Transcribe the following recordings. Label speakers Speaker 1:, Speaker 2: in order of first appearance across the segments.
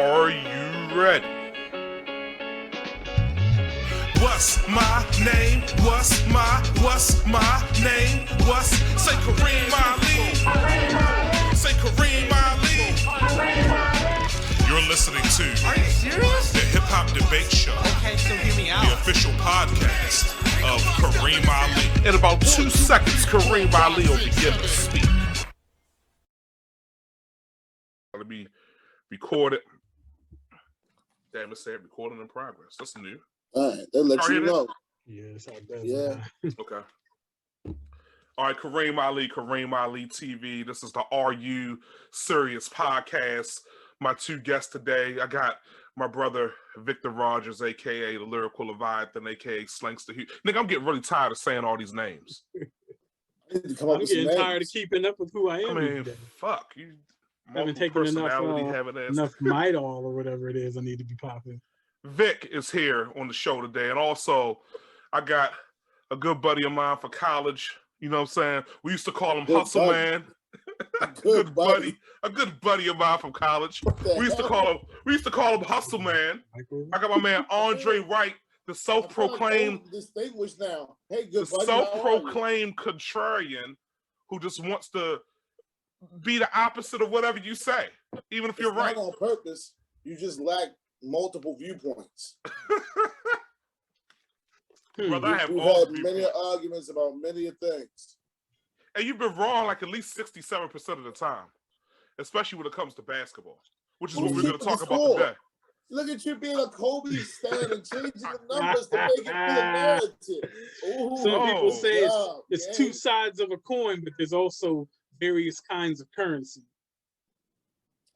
Speaker 1: Are you ready? What's my name? What's my name? Say Kareem Ali. Say Kareem Ali. You're listening to
Speaker 2: Are you serious?
Speaker 1: the Hip Hop Debate Show.
Speaker 2: Okay, so hear me out.
Speaker 1: The official podcast of Kareem Ali. In about 2 seconds, Kareem Ali will begin to speak. Gonna be recorded. Damn, it said recording in progress. That's new.
Speaker 3: All right, they'll let you know.
Speaker 4: Yes, I bet.
Speaker 3: Yeah.
Speaker 1: Okay. All right, Kareem Ali TV. This is the Are You Serious podcast. My two guests today, I got my brother Victor Rogers, aka the Lyrical Leviathan, aka Slankster Hugh. Nigga, I'm getting really tired of saying all these names.
Speaker 3: I need to come up
Speaker 4: I'm
Speaker 3: with some
Speaker 4: getting tired of
Speaker 3: names.
Speaker 4: keeping up with who I am.
Speaker 1: I mean,
Speaker 4: today.
Speaker 1: fuck you.
Speaker 4: Haven't taken enough
Speaker 1: enough.
Speaker 4: Midol or whatever it is I need to be popping.
Speaker 1: Vic is here on the show today, and also I got a good buddy of mine for college. You know what I'm saying? We used to call him
Speaker 3: Good
Speaker 1: Hustle
Speaker 3: buddy.
Speaker 1: Man.
Speaker 3: Good buddy.
Speaker 1: A good buddy of mine from college. We used to call him Hustle Man.
Speaker 4: Michael?
Speaker 1: I got my man Andre Wright, the self-proclaimed
Speaker 3: distinguished now. Hey, good
Speaker 1: the
Speaker 3: buddy.
Speaker 1: self-proclaimed contrarian who just wants to be the opposite of whatever you say, even if
Speaker 3: It's
Speaker 1: you're right.
Speaker 3: not on purpose. You just lack multiple viewpoints.
Speaker 1: Brother, I have
Speaker 3: We've
Speaker 1: all
Speaker 3: had
Speaker 1: the
Speaker 3: many
Speaker 1: viewpoints.
Speaker 3: arguments about many things.
Speaker 1: And you've been wrong like at least 67% of the time, especially when it comes to basketball, which is what we're going to talk about today.
Speaker 3: Look at you being a Kobe stan and changing the numbers to make it be a narrative. Ooh,
Speaker 4: Some people say
Speaker 3: yeah,
Speaker 4: it's two sides of a coin, but there's also various kinds of currency.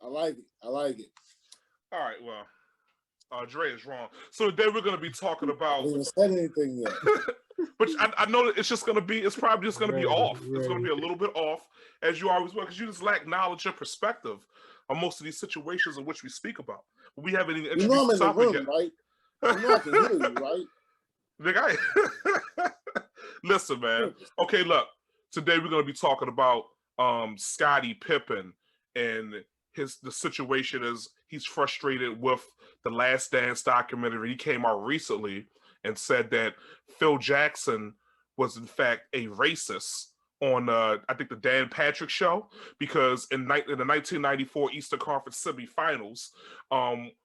Speaker 3: I like it.
Speaker 1: All right, well, Dre is wrong. So today we're going to be talking
Speaker 3: I
Speaker 1: about,
Speaker 3: haven't even said anything yet.
Speaker 1: but I know that it's probably just going to be off. It's going to be a
Speaker 4: Right.
Speaker 1: little bit off, as you always will, because you just lack knowledge and perspective on most of these situations in which we speak about. We haven't even
Speaker 3: You know I'm
Speaker 1: introduced
Speaker 3: in
Speaker 1: the
Speaker 3: the
Speaker 1: topic
Speaker 3: room,
Speaker 1: yet.
Speaker 3: right? You know I can hear you, right?
Speaker 1: Nigga, listen, man. Okay, look. Today we're going to be talking about Scottie Pippen and the situation is he's frustrated with the Last Dance documentary. He came out recently and said that Phil Jackson was in fact a racist on I think the Dan Patrick show, because in the 1994 Eastern Conference semifinals,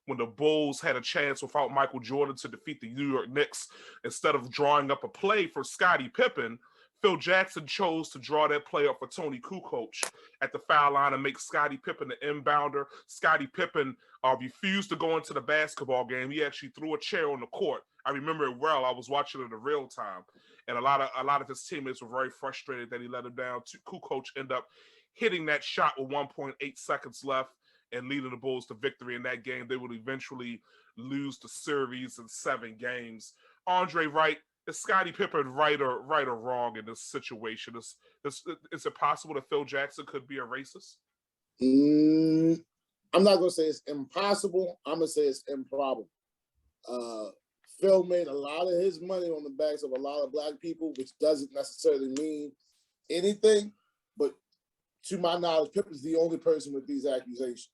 Speaker 1: when the Bulls had a chance without Michael Jordan to defeat the New York Knicks, instead of drawing up a play for Scottie Pippen, Phil Jackson chose to draw that play up for TONI KUKOC at the foul line and make Scottie Pippen the inbounder. Scottie Pippen refused to go into the basketball game. He actually threw a chair on the court. I remember it well. I was watching it in real time, and a lot of his teammates were very frustrated that he let him down. KUKOC ended up hitting that shot with 1.8 seconds left and leading the Bulls to victory in that game. They would eventually lose the series in 7 games. Andre Wright, is Scottie Pippen right or wrong in this situation? Is it possible that Phil Jackson could be a racist?
Speaker 3: I'm not going to say it's impossible. I'm going to say it's improbable. Phil made a lot of his money on the backs of a lot of black people, which doesn't necessarily mean anything. But to my knowledge, Pippen's the only person with these accusations.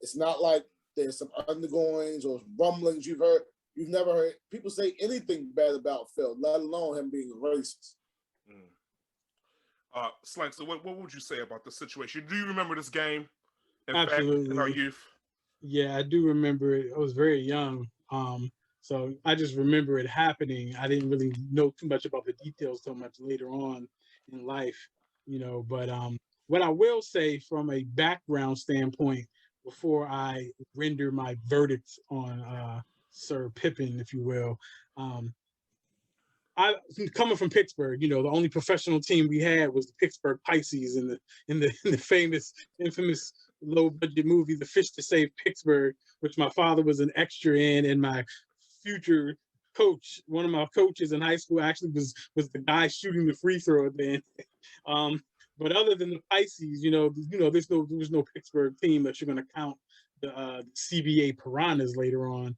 Speaker 3: It's not like there's some undergoings or rumblings you've heard. You've never heard people say anything bad about Phil, let alone him being a racist.
Speaker 1: Slank, so what would you say about the situation? Do you remember this game?
Speaker 4: Absolutely.
Speaker 1: In our youth?
Speaker 4: Yeah, I do remember it. I was very young. So I just remember it happening. I didn't really know too much about the details so much later on in life, but what I will say from a background standpoint, before I render my verdict on Sir Pippen, if you will, I coming from Pittsburgh, the only professional team we had was the Pittsburgh Pisces in the infamous low budget movie, The Fish to Save Pittsburgh, which my father was an extra in, and my future coach, one of my coaches in high school, actually was the guy shooting the free throw then. But other than the Pisces, there was no Pittsburgh team that you're going to count the CBA Piranhas later on.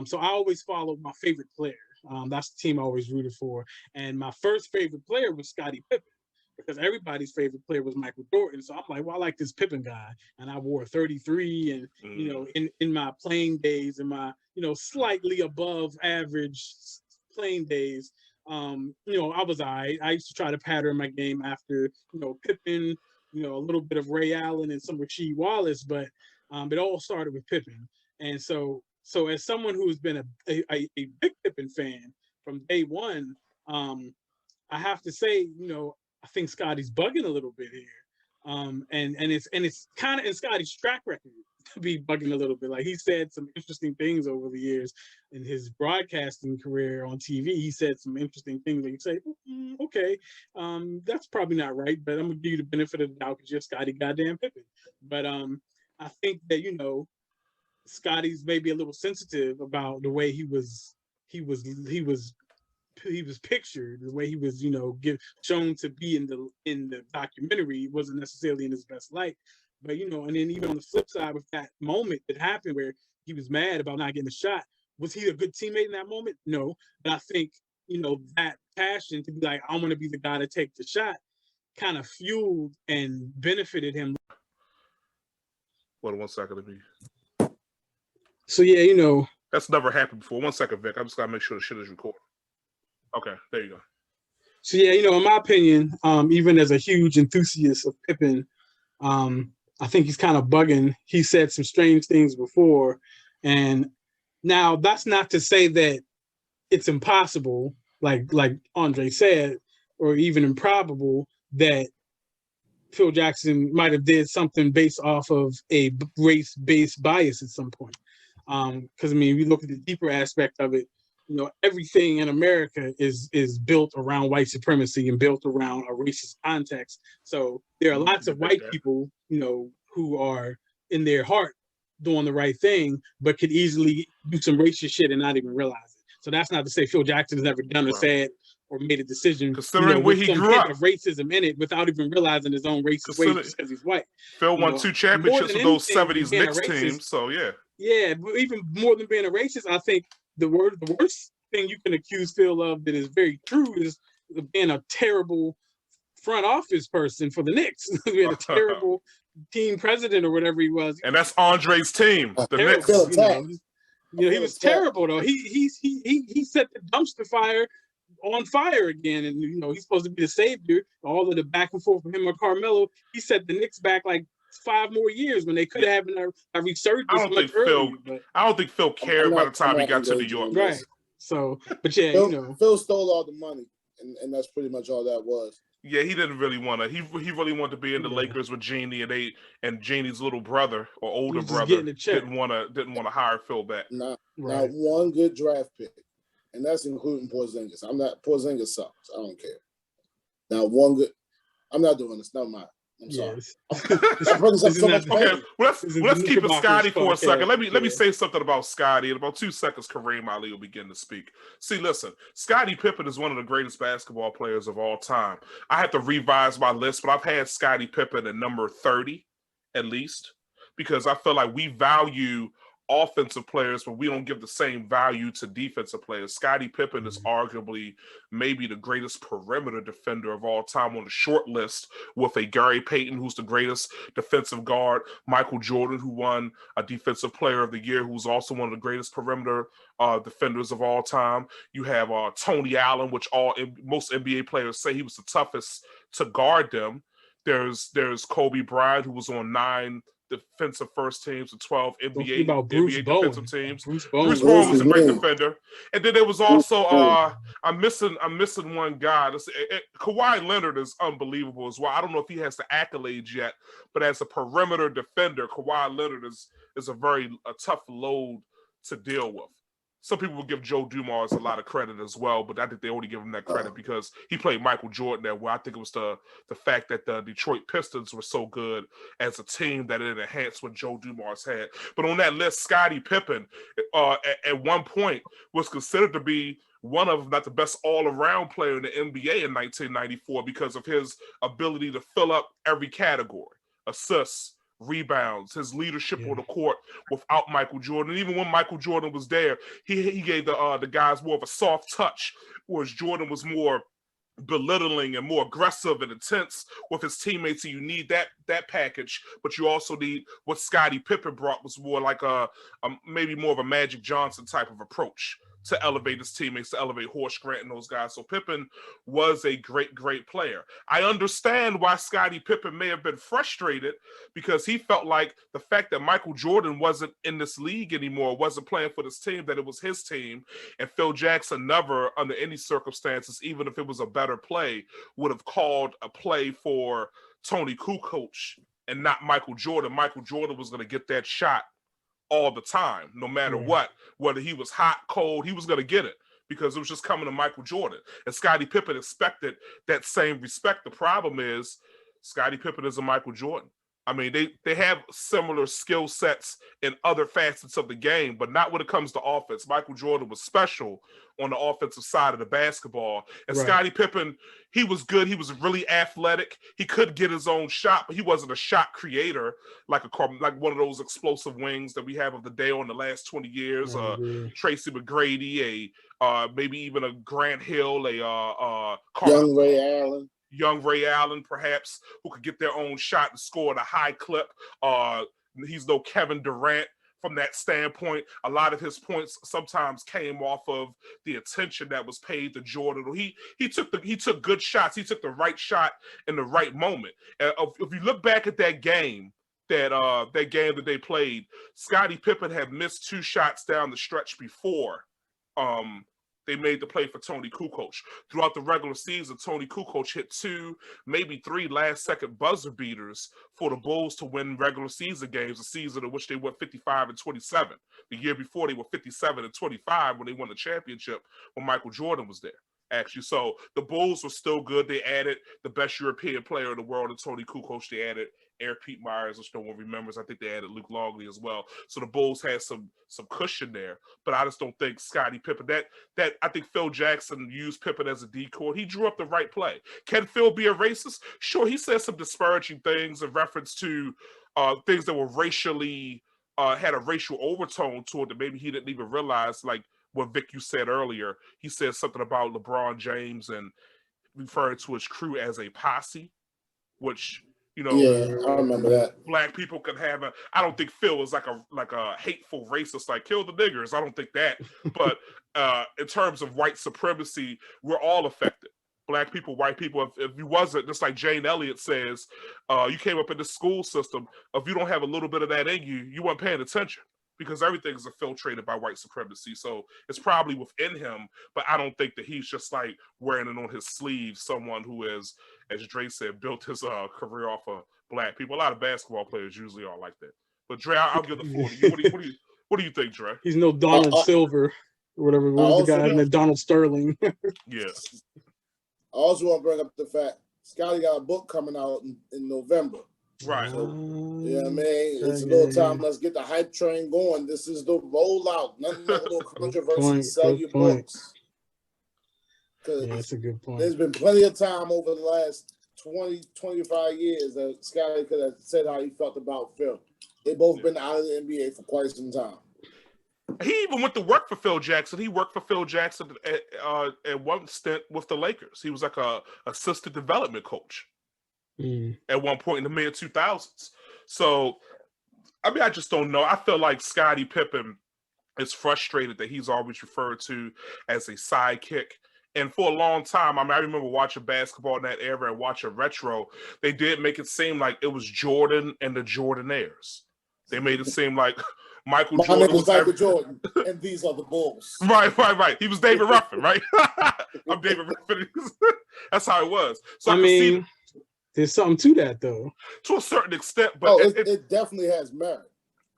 Speaker 4: So I always followed my favorite player. That's the team I always rooted for. And my first favorite player was Scottie Pippen. The because everybody's favorite player was Michael Jordan. So I'm like, well, I like this Pippen guy, and I wore 33, and you know, in my playing days, in my slightly above average playing days, you know, I was all right. I used to try to pattern my game after Pippen, a little bit of Ray Allen and some Rasheed Wallace, but it all started with Pippen. And so as someone who has been a big Pippen fan from day one, I have to say, I think Scottie's bugging a little bit here. And it's kind of in Scottie's track record to be bugging a little bit. Like, he said some interesting things over the years in his broadcasting career on TV. He said some interesting things that you say, okay, that's probably not right, but I'm gonna give you the benefit of the doubt because you're Scottie goddamn Pippen. But I think that Scottie's maybe a little sensitive about the way he was pictured, the way he was, shown to be in the documentary. Wasn't necessarily in his best light. But and then even on the flip side, with that moment that happened where he was mad about not getting a shot, was he a good teammate in that moment? No. But I think, that passion to be like, I want to be the guy to take the shot, kind of fueled and benefited him.
Speaker 1: Hold on 1 second of me.
Speaker 4: So yeah,
Speaker 1: that's never happened before. 1 second, Vic. I just gotta make sure the shit is recorded. Okay, there you go.
Speaker 4: So yeah, in my opinion, even as a huge enthusiast of Pippen, I think he's kind of bugging. He said some strange things before, and now that's not to say that it's impossible, like Andre said, or even improbable that Phil Jackson might have did something based off of a race-based bias at some point. Because we look at the deeper aspect of it. Everything in America is built around white supremacy and built around a racist context. So there are lots of white people, who are in their heart doing the right thing, but could easily do some racist shit and not even realize it. So that's not to say Phil Jackson's never done or said or made a decision,
Speaker 1: considering where he grew up,
Speaker 4: of racism in it without even realizing his own racist ways just because he's white.
Speaker 1: Phil won 2 championships with those 70s Knicks teams. So yeah.
Speaker 4: Yeah, but even more than being a racist, I think the worst thing you can accuse Phil of that is very true is being a terrible front office person for the Knicks. Being a terrible team president or whatever he was.
Speaker 1: And that's Andre's team, the Knicks.
Speaker 4: He was terrible though. He set the dumpster fire on fire again, and he's supposed to be the savior. All of the back and forth from him and Carmelo, he set the Knicks back like 5 more years when they could have a resurgence. I
Speaker 1: don't think Phil cared by the time he got to New York.
Speaker 4: Right. So, but yeah,
Speaker 3: Phil stole all the money, and that's pretty much all that was.
Speaker 1: Yeah, he didn't really want to. He really wanted to be in the Lakers with Jeannie, and Jeannie's little brother or older brother didn't want to hire Phil back.
Speaker 3: Not one good draft pick, and that's including Porzingis. Porzingis sucks. I don't care. Not one good. I'm not doing this. Never mind. I'm sorry.
Speaker 1: Okay, let's keep it Scottie for a second. Let me say something about Scottie. In about 2 seconds, Kareem Ali will begin to speak. See, listen, Scottie Pippen is one of the greatest basketball players of all time. I have to revise my list, but I've had Scottie Pippen at number 30 at least, because I feel like we value offensive players, but we don't give the same value to defensive players. Scottie Pippen is arguably maybe the greatest perimeter defender of all time on the short list, with a Gary Payton, who's the greatest defensive guard, Michael Jordan, who won a Defensive Player of the Year, who's also one of the greatest perimeter defenders of all time. You have Tony Allen, which most NBA players say he was the toughest to guard them. There's Kobe Bryant, who was on 9 defensive first teams and 12 NBA defensive teams. Bruce Bowen was a great defender. And then there was also I'm missing one guy. Kawhi Leonard is unbelievable as well. I don't know if he has the accolades yet, but as a perimeter defender, Kawhi Leonard is a tough load to deal with. Some people will give Joe Dumars a lot of credit as well, but I think they only give him that credit because he played Michael Jordan that well. I think it was the fact that the Detroit Pistons were so good as a team that it enhanced what Joe Dumars had. But on that list, Scottie Pippen at one point was considered to be one of, not the best all-around player in the NBA in 1994 because of his ability to fill up every category: assists, rebounds, his leadership on the court without Michael Jordan. And even when Michael Jordan was there, he gave the guys more of a soft touch, whereas Jordan was more belittling and more aggressive and intense with his teammates, and you need that package, but you also need what Scottie Pippen brought was more like a maybe more of a Magic Johnson type of approach to elevate his teammates, to elevate Horace Grant and those guys. So Pippen was a great player. I understand why Scottie Pippen may have been frustrated, because he felt like the fact that Michael Jordan wasn't in this league anymore, wasn't playing for this team, that it was his team, and Phil Jackson never, under any circumstances, even if it was a better play, would have called a play for Toni Kukoc and not Michael Jordan. Michael Jordan was going to get that shot all the time, no matter what, whether he was hot, cold, he was going to get it, because it was just coming to Michael Jordan. And Scottie Pippen expected that same respect. The problem is Scottie Pippen is a Michael Jordan. I mean, they have similar skill sets in other facets of the game, but not when it comes to offense. Michael Jordan was special on the offensive side of the basketball. And Scottie Pippen, he was good. He was really athletic. He could get his own shot, but he wasn't a shot creator like one of those explosive wings that we have of the day on the last 20 years. Tracy McGrady, maybe even a Grant Hill, Young Ray Allen, perhaps, who could get their own shot and score at a high clip. He's no Kevin Durant from that standpoint. A lot of his points sometimes came off of the attention that was paid to Jordan. He took good shots. He took the right shot in the right moment. If you look back at that game, that game that they played, Scottie Pippen had missed 2 shots down the stretch before they made the play for Toni Kukoc. Throughout the regular season, Toni Kukoc hit 2, maybe 3 last-second buzzer beaters for the Bulls to win regular season games, a season in which they went 55-27. The year before, they were 57-25 when they won the championship when Michael Jordan was there, actually. So the Bulls were still good. They added the best European player in the world in Toni Kukoc. They added Eric Pete Myers, which no one remembers. I think they added Luke Longley as well. So the Bulls had some cushion there, but I just don't think Scottie Pippen, that I think Phil Jackson used Pippen as a decoy. He drew up the right play. Can Phil be a racist? Sure, he said some disparaging things in reference to things that were racially, had a racial overtone to it that maybe he didn't even realize, like what Vic, you said earlier. He said something about LeBron James and referring to his crew as a posse, which, you know,
Speaker 3: I remember that.
Speaker 1: Black people could have I don't think Phil is like a hateful racist, like kill the niggers. I don't think that. But in terms of white supremacy, we're all affected. Black people, white people. If you wasn't, just like Jane Elliott says, you came up in the school system. If you don't have a little bit of that in you, you weren't paying attention, because everything is infiltrated by white supremacy. So it's probably within him, but I don't think that he's just like wearing it on his sleeve, someone who is, as Dre said, built his career off of Black people. A lot of basketball players usually are like that. But Dre, I'll give the floor to you. What do you think, Dre?
Speaker 4: He's no Donald Silver or whatever. What was the guy in Donald Sterling?
Speaker 1: Yeah.
Speaker 3: I also want to bring up the fact Scottie got a book coming out in November.
Speaker 1: Right.
Speaker 3: So, you know what I mean? It's a little time. Let's get the hype train going. This is the rollout. Nothing like a little controversy. Sell your books.
Speaker 4: Yeah, that's a good point.
Speaker 3: There's been plenty of time over the last 20, 25 years that Scottie could have said how he felt about Phil. They both been out of the NBA for quite some time.
Speaker 1: He even went to work for Phil Jackson. He worked for Phil Jackson at one stint with the Lakers. He was like a assistant development coach at one point in the mid-2000s. So, I mean, I just don't know. I feel like Scottie Pippen is frustrated that he's always referred to as a sidekick. And for a long time, I mean, I remember watching basketball in that era and watching retro. They did make it seem like it was Jordan and the Jordanaires. They made it seem like Michael Jordan was
Speaker 3: Michael Jordan, and these are the Bulls.
Speaker 1: Right. He was David Ruffin, right? I'm David Ruffin. That's how it was. So I mean,
Speaker 4: there's something to that, though.
Speaker 1: To a certain extent, but
Speaker 3: it definitely has merit.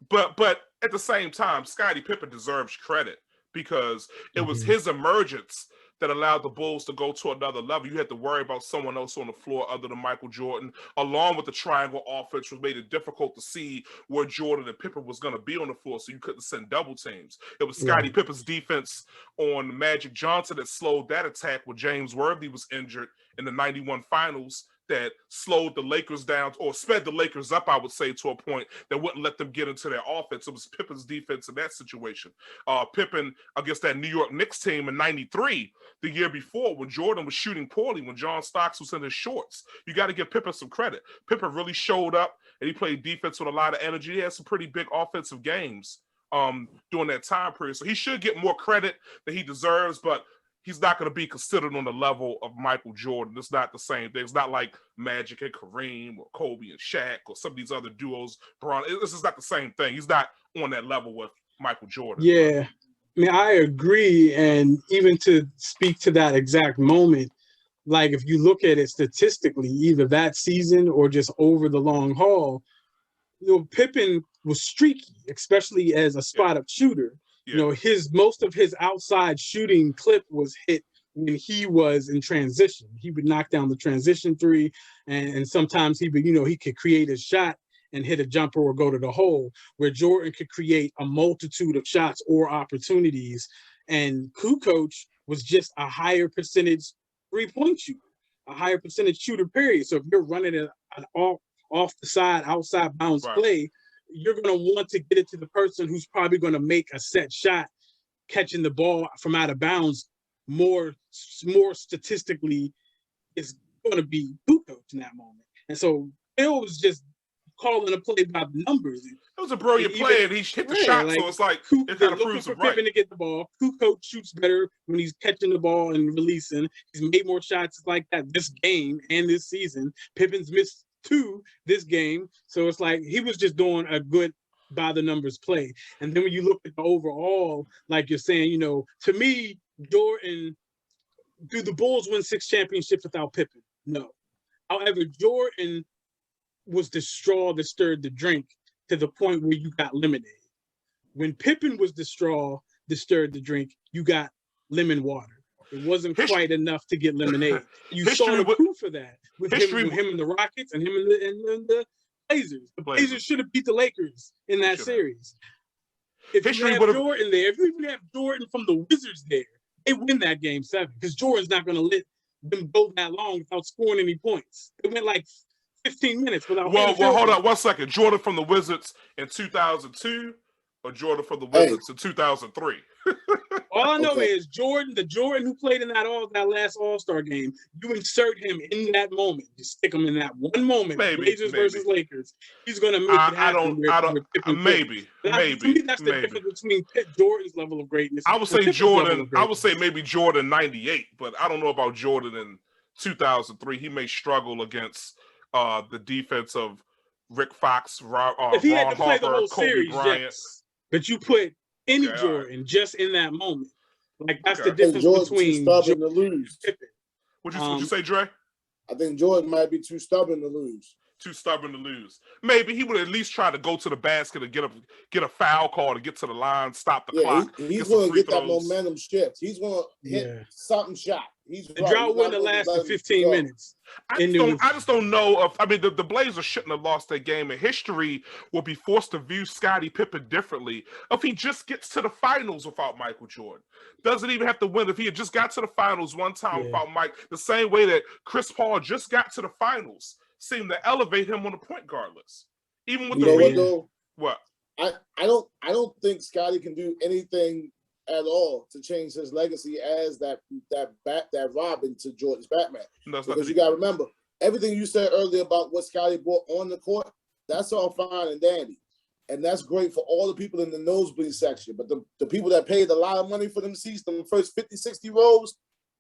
Speaker 1: But at the same time, Scottie Pippen deserves credit, because it was his emergence that allowed the Bulls to go to another level. You had to worry about someone else on the floor other than Michael Jordan, along with the triangle offense, which made it difficult to see where Jordan and Pippen was going to be on the floor, so you couldn't send double teams. It was Scottie Pippen's defense on Magic Johnson that slowed that attack when James Worthy was injured in the 91 finals that slowed the Lakers down or sped the Lakers up, I would say, to a point that wouldn't let them get into their offense. It was Pippen's defense in that situation. Pippen against that New York Knicks team in '93, the year before, when Jordan was shooting poorly, when John Stocks was in his shorts. You got to give Pippen some credit. Pippen really showed up, and he played defense with a lot of energy. He had some pretty big offensive games during that time period. So he should get more credit than he deserves, but he's not going to be considered on the level of Michael Jordan. It's not the same thing. It's not like Magic and Kareem or Kobe and Shaq or some of these other duos. This is not the same thing. He's not on that level with Michael Jordan.
Speaker 4: Yeah. I mean, I agree. And even to speak to that exact moment, like if you look at it statistically, either that season or just over the long haul, Pippen was streaky, especially as a spot-up shooter. Yeah. Most of his outside shooting clip was hit when he was in transition. He would knock down the transition three, and sometimes he would, he could create a shot and hit a jumper or go to the hole, where Jordan could create a multitude of shots or opportunities. And KUKOC was just a higher percentage three-point shooter, a higher percentage shooter, period. So if you're running an off the side, outside bounds play, you're going to want to get it to the person who's probably going to make a set shot, catching the ball from out of bounds. More statistically is going to be KUKOC in that moment. And so Phil was just calling a play by the numbers.
Speaker 1: It was a brilliant play, and he hit the shot, so it's like it kind of proves it right.
Speaker 4: Pippen to get the ball. KUKOC shoots better when he's catching the ball and releasing. He's made more shots like that this game and this season. Pippen's missed 2 this game, so it's like he was just doing a good by the numbers play. And then when you look at the overall, like you're saying, to me, Jordan, do the Bulls win 6 championships without Pippen? No. However, Jordan was the straw that stirred the drink to the point where you got lemonade. When Pippen was the straw that stirred the drink, you got lemon water. It wasn't quite enough to get lemonade. You saw the proof of that with him and the Rockets and him and the Blazers. The Blazers should have beat the Lakers in that series. If you have Jordan there, if you even have Jordan from the Wizards there, they win that game 7 because Jordan's not going to let them go that long without scoring any points. It went like 15 minutes without.
Speaker 1: Well, hold on 1 second. Jordan from the Wizards in 2002 or Jordan from the Wizards in 2003?
Speaker 4: All I know is the Jordan who played in that last All-Star game, you insert him in that moment. You stick him in that one moment. Blazers versus Lakers. He's going to make it happen.
Speaker 1: Maybe.
Speaker 4: To me, that's the difference between Jordan's level of greatness.
Speaker 1: I would say Jordan. I would say maybe Jordan '98, but I don't know about Jordan in 2003. He may struggle against the defense of Rick Fox,
Speaker 4: if he had to play
Speaker 1: Harper,
Speaker 4: the whole
Speaker 1: Kobe
Speaker 4: series,
Speaker 1: Bryant.
Speaker 4: yes. But you put any Jordan just in that moment. Like that's the difference between
Speaker 3: Jordan to lose.
Speaker 1: Would you say, Dre?
Speaker 3: I think Jordan might be too stubborn to lose.
Speaker 1: Too stubborn to lose. Maybe he would at least try to go to the basket and get a foul call to get to the line, stop the clock.
Speaker 3: He's going to get that momentum shift. He's going to hit something shot.
Speaker 4: The drought wouldn't have lasted 15 minutes.
Speaker 1: I just don't know if the Blazers shouldn't have lost that game, and history will be forced to view Scottie Pippen differently if he just gets to the finals without Michael Jordan. Doesn't even have to win. If he had just got to the finals one time without Mike, the same way that Chris Paul just got to the finals, seemed to elevate him on the point guard list. Even with what?
Speaker 3: I don't think Scottie can do anything at all to change his legacy as that Robin to Jordan's Batman. Because you got to remember, everything you said earlier about what Scottie brought on the court, that's all fine and dandy. And that's great for all the people in the nosebleed section. But the people that paid a lot of money for them seats, the first 50, 60 rows,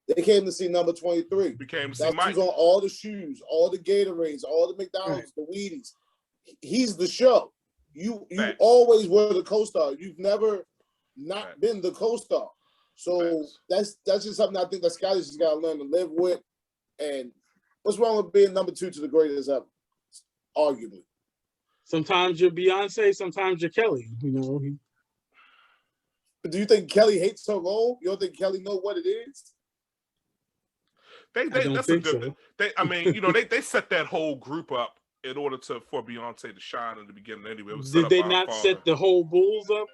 Speaker 3: they came to see number 23.
Speaker 1: Came to see Mike.
Speaker 3: He's on all the shoes, all the Gatorades, all the McDonald's, the Wheaties. He's the show. You always were the co-star. You've never not been the co-star. So that's just something I think that Scottie just got to learn to live with. And what's wrong with being number 2 to the greatest ever? Arguably.
Speaker 4: Sometimes you're Beyonce, sometimes you're Kelly.
Speaker 3: But do you think Kelly hates her role? You don't think Kelly know what it is?
Speaker 1: They set that whole group up in order for Beyonce to shine in the beginning anyway.
Speaker 4: Did they not set the whole Bulls up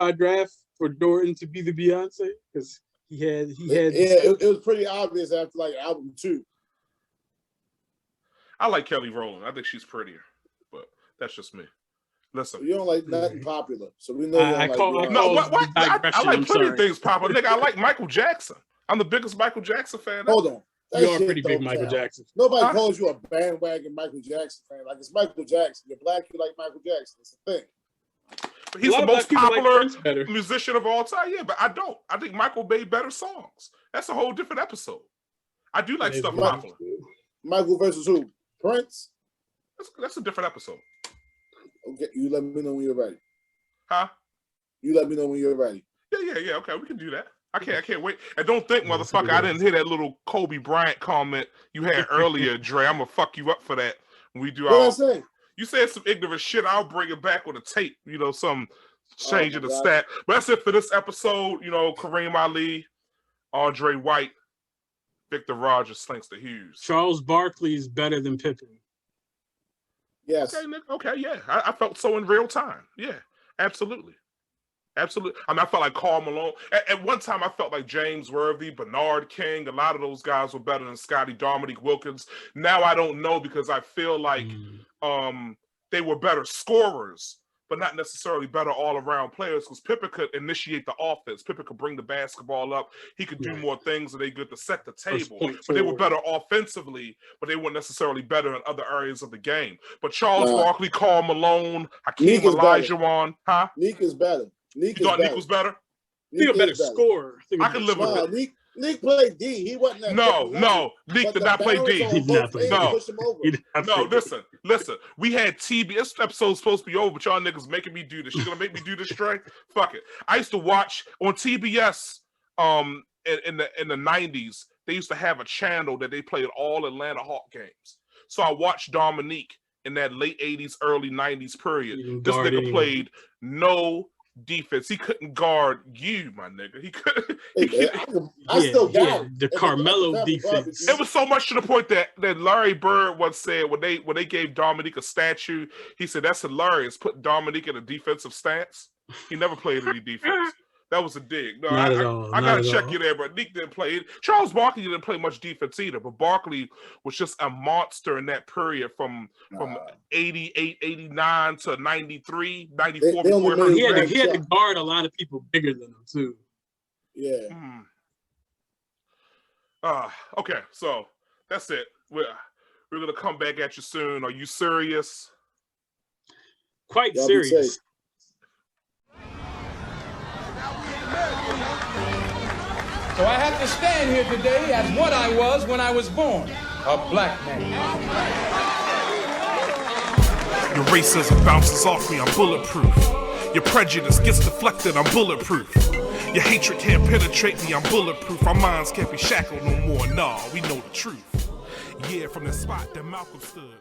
Speaker 4: by draft for Jordan to be the Beyonce? Because he had
Speaker 3: it was pretty obvious after like album 2.
Speaker 1: I like Kelly Rowland. I think she's prettier, but that's just me. Listen,
Speaker 3: You don't like nothing popular, so we know you don't like.
Speaker 1: No, what? I like plenty of
Speaker 4: sorry.
Speaker 1: things popular, nigga. I like Michael Jackson. I'm the biggest Michael Jackson fan.
Speaker 3: Hold on. That
Speaker 4: You are
Speaker 3: shit
Speaker 4: pretty big
Speaker 3: don't
Speaker 4: Michael
Speaker 3: count.
Speaker 4: Jackson.
Speaker 3: Nobody calls you a bandwagon Michael Jackson fan. Like, it's Michael Jackson. You're black, you like Michael Jackson. It's a thing.
Speaker 1: But he's the most popular musician of all time. Yeah, but I don't. I think Michael made better songs. That's a whole different episode. I do like stuff popular.
Speaker 3: Michael versus who? Prince?
Speaker 1: That's a different episode.
Speaker 3: Okay, you let me know when you're ready.
Speaker 1: Huh?
Speaker 3: You let me know when you're ready.
Speaker 1: Yeah. Okay, we can do that. I can't wait. And don't think, motherfucker, I didn't hear that little Kobe Bryant comment you had earlier, Dre. I'm gonna fuck you up for that when we do
Speaker 3: What I say?
Speaker 1: You said some ignorant shit. I'll bring it back with a tape. You know, some change of the stat. But that's it for this episode. You know, Kareem Ali, Andre White, Victor Rogers, Slingston Hughes.
Speaker 4: Charles Barkley is better than Pippen.
Speaker 3: Yes.
Speaker 1: Okay, yeah. I felt so in real time. Yeah, absolutely. Absolutely. I mean, I felt like Karl Malone. At one time, I felt like James Worthy, Bernard King. A lot of those guys were better than Scottie, Dominique Wilkins. Now I don't know because I feel like they were better scorers, but not necessarily better all-around players because Pippen could initiate the offense. Pippen could bring the basketball up. He could do more things and they good to set the table. But they were better offensively, but they weren't necessarily better in other areas of the game. But Charles Barkley, Karl Malone, Hakeem Olajuwon, huh?
Speaker 3: Nick is better.
Speaker 1: You thought Nick was better?
Speaker 4: Nick a better scorer.
Speaker 1: I can live with it.
Speaker 3: Nick played D. He wasn't that.
Speaker 1: No. Nick did not play D. No. Listen. We had TB. This episode's supposed to be over, but y'all niggas making me do this. You gonna make me do this, Trey? Fuck it. I used to watch on TBS. In the 90s, they used to have a channel that they played all Atlanta Hawk games. So I watched Dominique in that late 80s, early 90s period. This nigga played no defense. He couldn't guard you, my nigga. He couldn't.
Speaker 3: I still got it.
Speaker 4: The Carmelo defense.
Speaker 1: It was so much to the point that Larry Bird once said when they gave Dominique a statue, he said that's hilarious. Put Dominique in a defensive stance. He never played any defense. That was a dig. No, I gotta check you there, but Nick didn't play. Charles Barkley didn't play much defense either, but Barkley was just a monster in that period from 88, 89 to 93, 94.
Speaker 4: He had to guard a lot of people bigger than him too.
Speaker 3: Yeah.
Speaker 1: Okay, so that's it. We're gonna come back at you soon. Are you serious?
Speaker 4: Quite serious.
Speaker 2: So I have to stand here today as what I was when I was born, a black man.
Speaker 1: Your racism bounces off me, I'm bulletproof. Your prejudice gets deflected, I'm bulletproof. Your hatred can't penetrate me, I'm bulletproof. Our minds can't be shackled no more, nah, we know the truth. Yeah, from the spot that Malcolm stood.